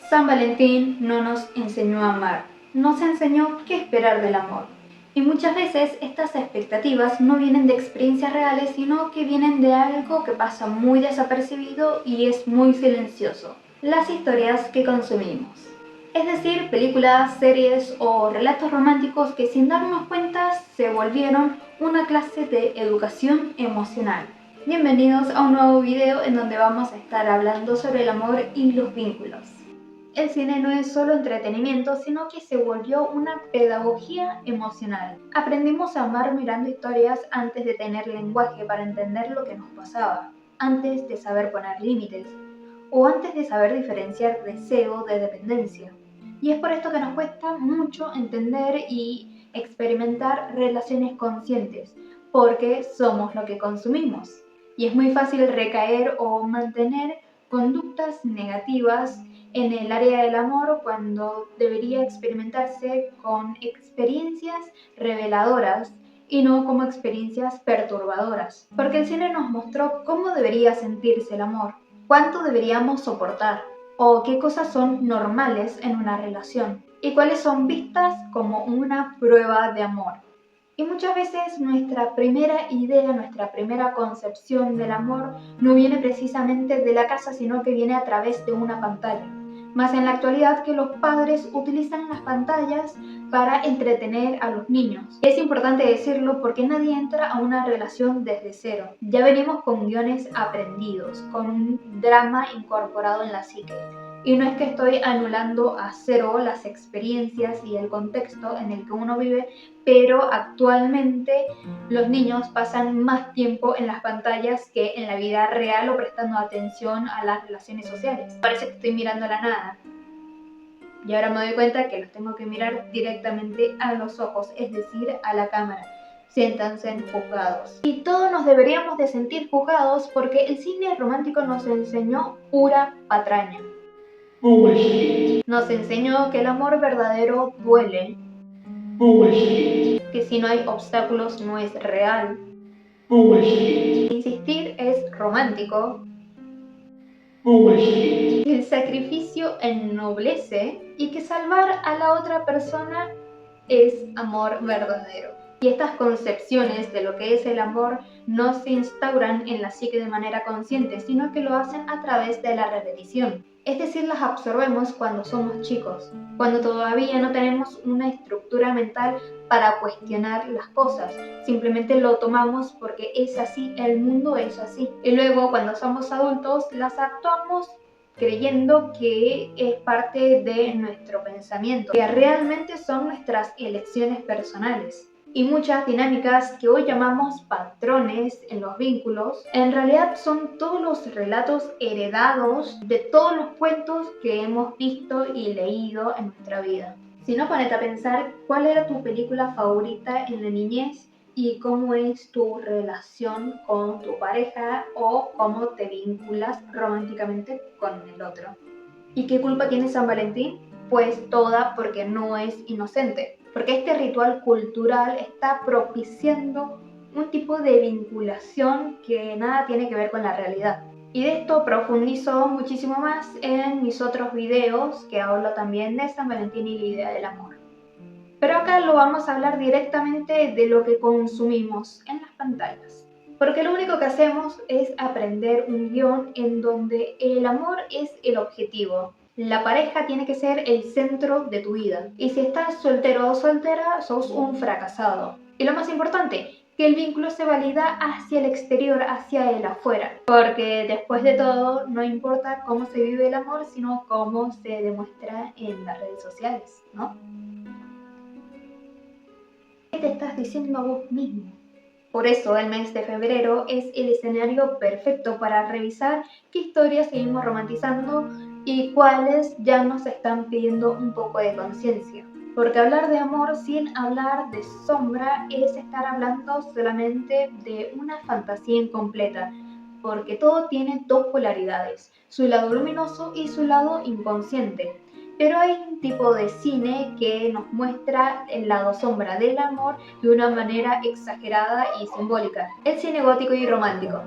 San Valentín no nos enseñó a amar, nos enseñó qué esperar del amor. Y muchas veces estas expectativas no vienen de experiencias reales, sino que vienen de algo que pasa muy desapercibido y es muy silencioso: las historias que consumimos. Es decir, películas, series o relatos románticos que sin darnos cuenta se volvieron una clase de educación emocional. Bienvenidos a un nuevo video en donde vamos a estar hablando sobre el amor y los vínculos. El cine no es solo entretenimiento, sino que se volvió una pedagogía emocional. Aprendimos a amar mirando historias antes de tener lenguaje para entender lo que nos pasaba, antes de saber poner límites, o antes de saber diferenciar deseo de dependencia. Y es por esto que nos cuesta mucho entender y experimentar relaciones conscientes, porque somos lo que consumimos. Y es muy fácil recaer o mantener conductas negativas en el área del amor cuando debería experimentarse con experiencias reveladoras y no como experiencias perturbadoras. Porque el cine nos mostró cómo debería sentirse el amor, cuánto deberíamos soportar, o qué cosas son normales en una relación, y cuáles son vistas como una prueba de amor. Y muchas veces nuestra primera idea, nuestra primera concepción del amor no viene precisamente de la casa, sino que viene a través de una pantalla. Más en la actualidad, que los padres utilizan las pantallas para entretener a los niños. Es importante decirlo porque nadie entra a una relación desde cero. Ya venimos con guiones aprendidos, con un drama incorporado en la psique. Y no es que estoy anulando a cero las experiencias y el contexto en el que uno vive, pero actualmente los niños pasan más tiempo en las pantallas que en la vida real o prestando atención a las relaciones sociales. Parece que estoy mirando a la nada. Y ahora me doy cuenta que los tengo que mirar directamente a los ojos, es decir, a la cámara. Siéntanse juzgados. Y todos nos deberíamos de sentir juzgados porque el cine romántico nos enseñó pura patraña. Bullshit. Nos enseñó que el amor verdadero duele. Bullshit. Que si no hay obstáculos no es real. Bullshit. Insistir es romántico. Bullshit. Que el sacrificio ennoblece y que salvar a la otra persona es amor verdadero. Y estas concepciones de lo que es el amor no se instauran en la psique de manera consciente, sino que lo hacen a través de la repetición. Es decir, las absorbemos cuando somos chicos, cuando todavía no tenemos una estructura mental para cuestionar las cosas. Simplemente lo tomamos porque es así, el mundo es así. Y luego cuando somos adultos las actuamos creyendo que es parte de nuestro pensamiento, que realmente son nuestras elecciones personales. Y muchas dinámicas que hoy llamamos patrones en los vínculos, en realidad son todos los relatos heredados de todos los cuentos que hemos visto y leído en nuestra vida. Si no, ponete a pensar cuál era tu película favorita en la niñez y cómo es tu relación con tu pareja o cómo te vinculas románticamente con el otro. ¿Y qué culpa tiene San Valentín? Pues toda, porque no es inocente. Porque este ritual cultural está propiciando un tipo de vinculación que nada tiene que ver con la realidad. Y de esto profundizo muchísimo más en mis otros videos que hablo también de San Valentín y la idea del amor. Pero acá lo vamos a hablar directamente de lo que consumimos en las pantallas. Porque lo único que hacemos es aprender un guión en donde el amor es el objetivo. La pareja tiene que ser el centro de tu vida. Y si estás soltero o soltera, sos un fracasado. Y lo más importante, que el vínculo se valida hacia el exterior, hacia el afuera. Porque después de todo, no importa cómo se vive el amor, sino cómo se demuestra en las redes sociales, ¿no? ¿Qué te estás diciendo a vos mismo? Por eso el mes de febrero es el escenario perfecto para revisar qué historias seguimos romantizando y cuáles ya nos están pidiendo un poco de conciencia. Porque hablar de amor sin hablar de sombra es estar hablando solamente de una fantasía incompleta, porque todo tiene dos polaridades, su lado luminoso y su lado inconsciente. Pero hay un tipo de cine que nos muestra el lado sombra del amor de una manera exagerada y simbólica: el cine gótico y romántico.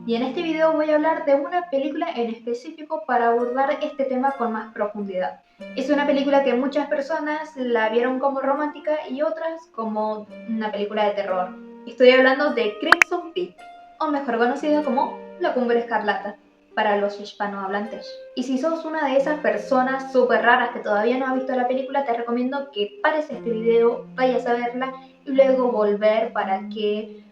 Y en este video voy a hablar de una película en específico para abordar este tema con más profundidad. Es una película que muchas personas la vieron como romántica y otras como una película de terror. Estoy hablando de Crimson Peak, o mejor conocida como La Cumbre Escarlata para los hispanohablantes. Y si sos una de esas personas súper raras que todavía no ha visto la película, te recomiendo que pares este video, vayas a verla y luego volver para que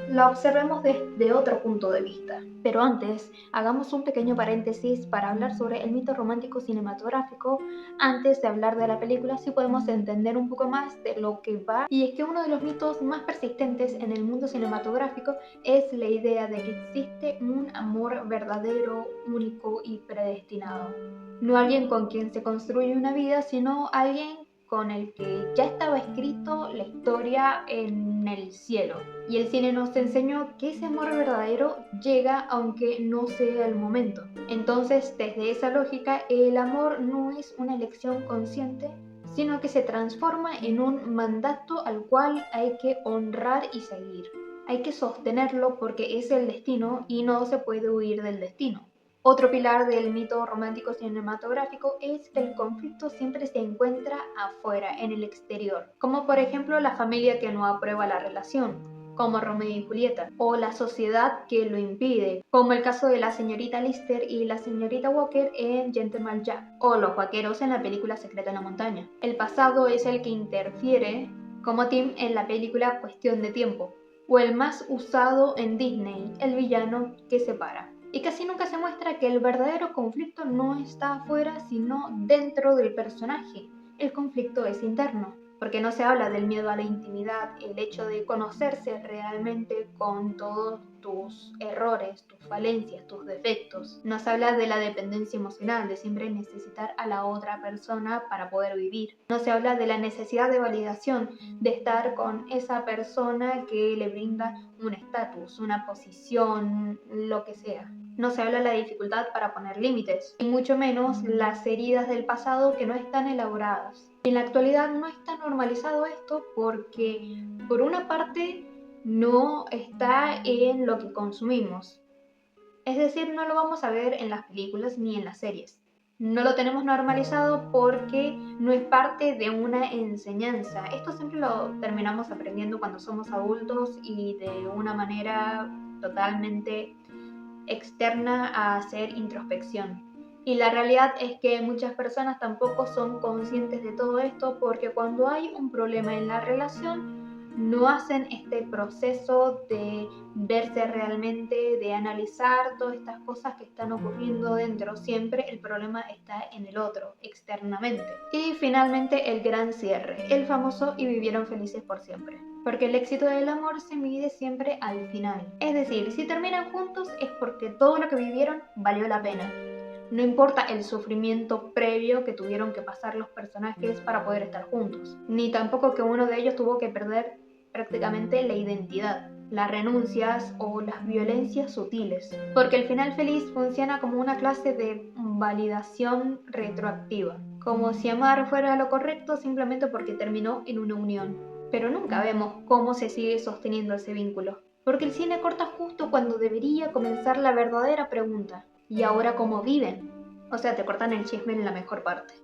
la observemos desde otro punto de vista. Pero antes, hagamos un pequeño paréntesis para hablar sobre el mito romántico cinematográfico. Antes de hablar de la película, sí podemos entender un poco más de lo que va. Y es que uno de los mitos más persistentes en el mundo cinematográfico es la idea de que existe un amor verdadero, único y predestinado. No alguien con quien se construye una vida, sino alguien con el que ya estaba escrito la historia en el cielo. Y el cine nos enseñó que ese amor verdadero llega aunque no sea el momento. Entonces, desde esa lógica, el amor no es una elección consciente, sino que se transforma en un mandato al cual hay que honrar y seguir. Hay que sostenerlo porque es el destino y no se puede huir del destino. Otro pilar del mito romántico cinematográfico es que el conflicto siempre se encuentra afuera, en el exterior, como por ejemplo la familia que no aprueba la relación, como Romeo y Julieta, o la sociedad que lo impide, como el caso de la señorita Lister y la señorita Walker en Gentleman Jack, o los vaqueros en la película Secreto en la Montaña. El pasado es el que interfiere, como Tim en la película Cuestión de Tiempo, o el más usado en Disney, el villano que separa. Y casi nunca se muestra que el verdadero conflicto no está afuera, sino dentro del personaje. El conflicto es interno, porque no se habla del miedo a la intimidad, el hecho de conocerse realmente con todos tus errores, tus falencias, tus defectos. No se habla de la dependencia emocional, de siempre necesitar a la otra persona para poder vivir. No se habla de la necesidad de validación, de estar con esa persona que le brinda un estatus, una posición, lo que sea. No se habla de la dificultad para poner límites, y mucho menos las heridas del pasado que no están elaboradas. En la actualidad no está normalizado esto porque, por una parte, no está en lo que consumimos. Es decir, no lo vamos a ver en las películas ni en las series. No lo tenemos normalizado porque no es parte de una enseñanza. Esto siempre lo terminamos aprendiendo cuando somos adultos y de una manera totalmente externa a hacer introspección. Y la realidad es que muchas personas tampoco son conscientes de todo esto porque cuando hay un problema en la relación no hacen este proceso de verse realmente, de analizar todas estas cosas que están ocurriendo dentro. Siempre el problema está en el otro, externamente. Y finalmente el gran cierre, el famoso y vivieron felices por siempre. Porque el éxito del amor se mide siempre al final. Es decir, si terminan juntos es porque todo lo que vivieron valió la pena. No importa el sufrimiento previo que tuvieron que pasar los personajes para poder estar juntos, ni tampoco que uno de ellos tuvo que perder prácticamente la identidad, las renuncias o las violencias sutiles, porque el final feliz funciona como una clase de validación retroactiva, como si amar fuera lo correcto simplemente porque terminó en una unión. Pero nunca vemos cómo se sigue sosteniendo ese vínculo, porque el cine corta justo cuando debería comenzar la verdadera pregunta. ¿Y ahora cómo viven? O sea, te cortan el chisme en la mejor parte.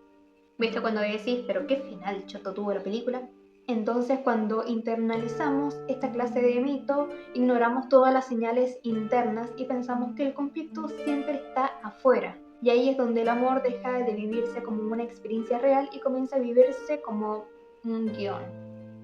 ¿Viste cuando decís, pero qué final choto tuvo la película? Entonces, cuando internalizamos esta clase de mito, ignoramos todas las señales internas y pensamos que el conflicto siempre está afuera. Y ahí es donde el amor deja de vivirse como una experiencia real y comienza a vivirse como un guión.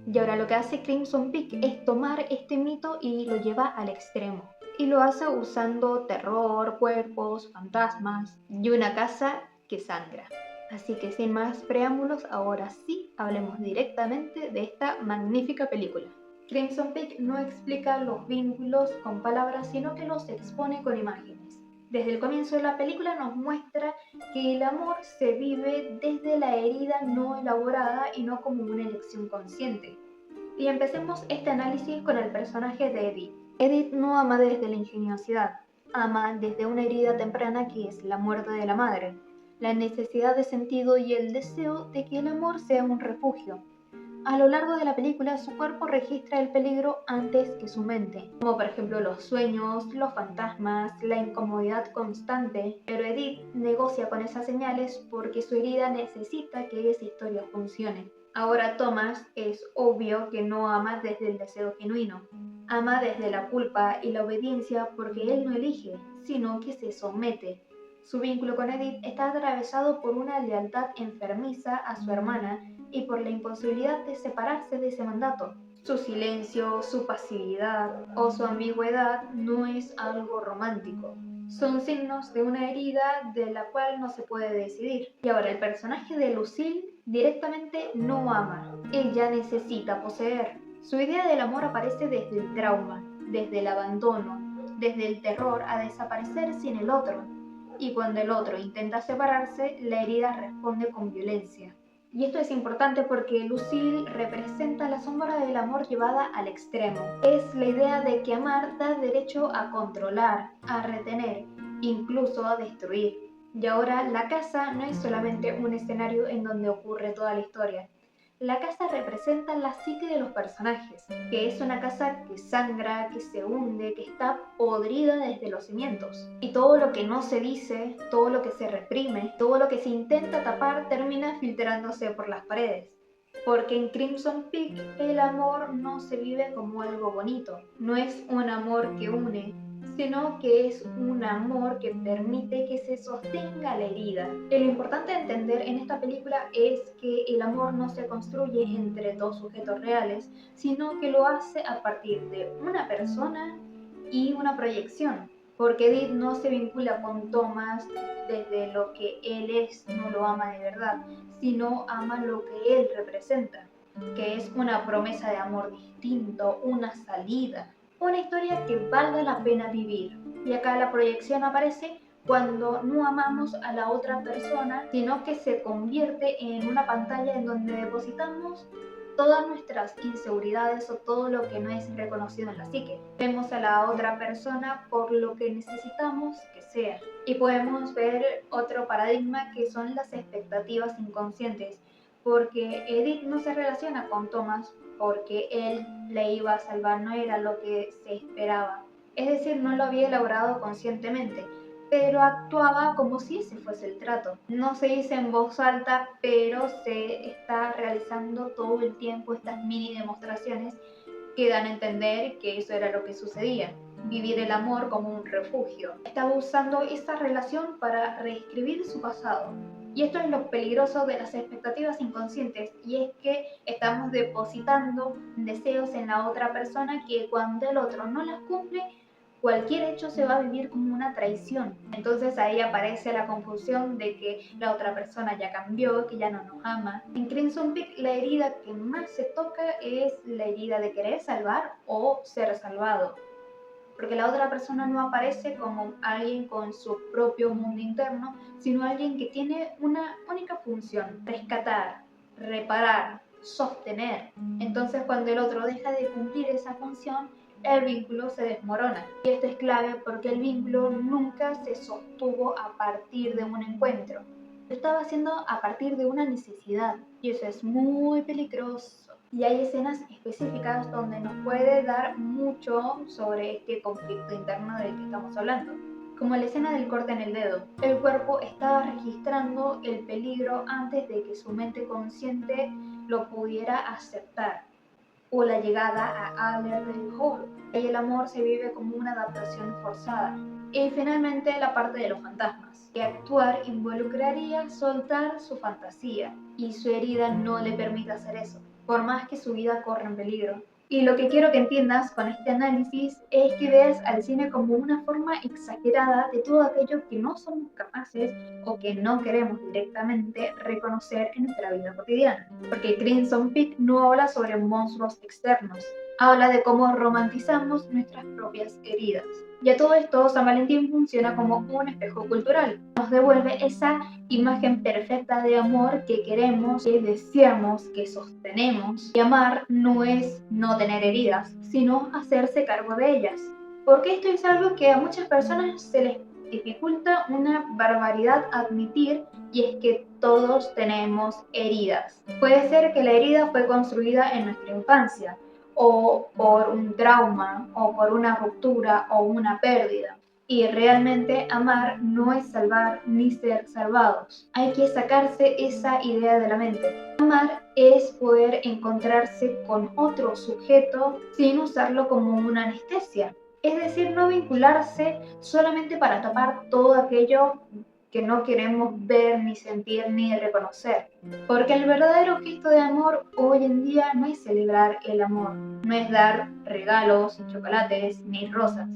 Y ahora lo que hace Crimson Peak es tomar este mito y lo lleva al extremo. Y lo hace usando terror, cuerpos, fantasmas y una casa que sangra. Así que sin más preámbulos, ahora sí hablemos directamente de esta magnífica película. Crimson Peak no explica los vínculos con palabras, sino que los expone con imágenes. Desde el comienzo de la película nos muestra que el amor se vive desde la herida no elaborada y no como una elección consciente. Y empecemos este análisis con el personaje de Edith. Edith no ama desde la ingeniosidad, ama desde una herida temprana que es la muerte de la madre, la necesidad de sentido y el deseo de que el amor sea un refugio. A lo largo de la película, su cuerpo registra el peligro antes que su mente, como por ejemplo los sueños, los fantasmas, la incomodidad constante. Pero Edith negocia con esas señales porque su herida necesita que esa historia funcione. Ahora Thomas es obvio que no ama desde el deseo genuino. Ama desde la culpa y la obediencia porque él no elige, sino que se somete. Su vínculo con Edith está atravesado por una lealtad enfermiza a su hermana y por la imposibilidad de separarse de ese mandato. Su silencio, su pasividad o su ambigüedad no es algo romántico. Son signos de una herida de la cual no se puede decidir. Y ahora el personaje de Lucille directamente no ama. Ella necesita poseer. Su idea del amor aparece desde el trauma, desde el abandono, desde el terror a desaparecer sin el otro. Y cuando el otro intenta separarse, la herida responde con violencia. Y esto es importante porque Lucille representa la sombra del amor llevada al extremo. Es la idea de que amar da derecho a controlar, a retener, incluso a destruir. Y ahora la casa no es solamente un escenario en donde ocurre toda la historia. La casa representa la psique de los personajes, que es una casa que sangra, que se hunde, que está podrida desde los cimientos. Y todo lo que no se dice, todo lo que se reprime, todo lo que se intenta tapar termina filtrándose por las paredes. Porque en Crimson Peak el amor no se vive como algo bonito, no es un amor que une, sino que es un amor que permite que se sostenga la herida. Y lo importante de entender en esta película es que el amor no se construye entre dos sujetos reales, sino que lo hace a partir de una persona y una proyección. Porque Edith no se vincula con Thomas desde lo que él es, no lo ama de verdad, sino ama lo que él representa, que es una promesa de amor distinto, una salida, una historia que valga la pena vivir. Y acá la proyección aparece cuando no amamos a la otra persona, sino que se convierte en una pantalla en donde depositamos todas nuestras inseguridades o todo lo que no es reconocido en la psique. Vemos a la otra persona por lo que necesitamos que sea. Y podemos ver otro paradigma que son las expectativas inconscientes, porque Edith no se relaciona con Thomas porque él le iba a salvar, no era lo que se esperaba. Es decir, no lo había elaborado conscientemente, pero actuaba como si ese fuese el trato. No se dice en voz alta, pero se está realizando todo el tiempo estas mini demostraciones que dan a entender que eso era lo que sucedía. Vivir el amor como un refugio. Estaba usando esa relación para reescribir su pasado. Y esto es lo peligroso de las expectativas inconscientes, y es que estamos depositando deseos en la otra persona que cuando el otro no las cumple, cualquier hecho se va a vivir como una traición. Entonces ahí aparece la confusión de que la otra persona ya cambió, que ya no nos ama. En Crimson Peak la herida que más se toca es la herida de querer salvar o ser salvado, porque la otra persona no aparece como alguien con su propio mundo interno, sino alguien que tiene una única función: rescatar, reparar, sostener. Entonces cuando el otro deja de cumplir esa función, el vínculo se desmorona. Y esto es clave porque el vínculo nunca se sostuvo a partir de un encuentro. Lo estaba haciendo a partir de una necesidad, y eso es muy peligroso. Y hay escenas específicas donde nos puede dar mucho sobre este conflicto interno del que estamos hablando, como la escena del corte en el dedo. El cuerpo estaba registrando el peligro antes de que su mente consciente lo pudiera aceptar, o la llegada a Alder Hall. Y el amor se vive como una adaptación forzada. Y finalmente la parte de los fantasmas, que actuar involucraría soltar su fantasía, y su herida no le permite hacer eso, por más que su vida corra en peligro. Y lo que quiero que entiendas con este análisis es que veas al cine como una forma exagerada de todo aquello que no somos capaces o que no queremos directamente reconocer en nuestra vida cotidiana. Porque Crimson Peak no habla sobre monstruos externos, habla de cómo romantizamos nuestras propias heridas. Y a todo esto, San Valentín funciona como un espejo cultural. Nos devuelve esa imagen perfecta de amor que queremos, que deseamos, que sostenemos. Y amar no es no tener heridas, sino hacerse cargo de ellas. Porque esto es algo que a muchas personas se les dificulta una barbaridad admitir, y es que todos tenemos heridas. Puede ser que la herida fue construida en nuestra infancia, o por un trauma, o por una ruptura, o una pérdida. Y realmente amar no es salvar ni ser salvados. Hay que sacarse esa idea de la mente. Amar es poder encontrarse con otro sujeto sin usarlo como una anestesia. Es decir, no vincularse solamente para tapar todo aquello que no queremos ver, ni sentir, ni reconocer. Porque el verdadero gesto de amor hoy en día no es celebrar el amor, no es dar regalos, chocolates, ni rosas.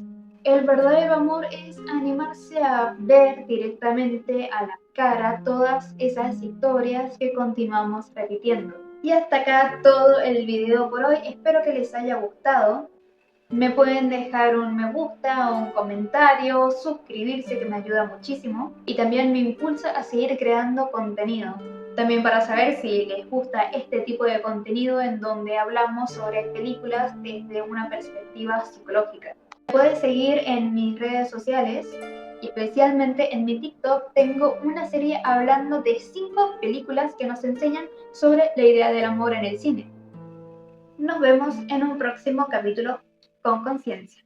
El verdadero amor es animarse a ver directamente a la cara todas esas historias que continuamos repitiendo. Y hasta acá todo el video por hoy, espero que les haya gustado. Me pueden dejar un me gusta o un comentario, suscribirse que me ayuda muchísimo y también me impulsa a seguir creando contenido. También para saber si les gusta este tipo de contenido en donde hablamos sobre películas desde una perspectiva psicológica. Me puedes seguir en mis redes sociales y especialmente en mi TikTok tengo una serie hablando de 5 películas que nos enseñan sobre la idea del amor en el cine. Nos vemos en un próximo capítulo con conciencia.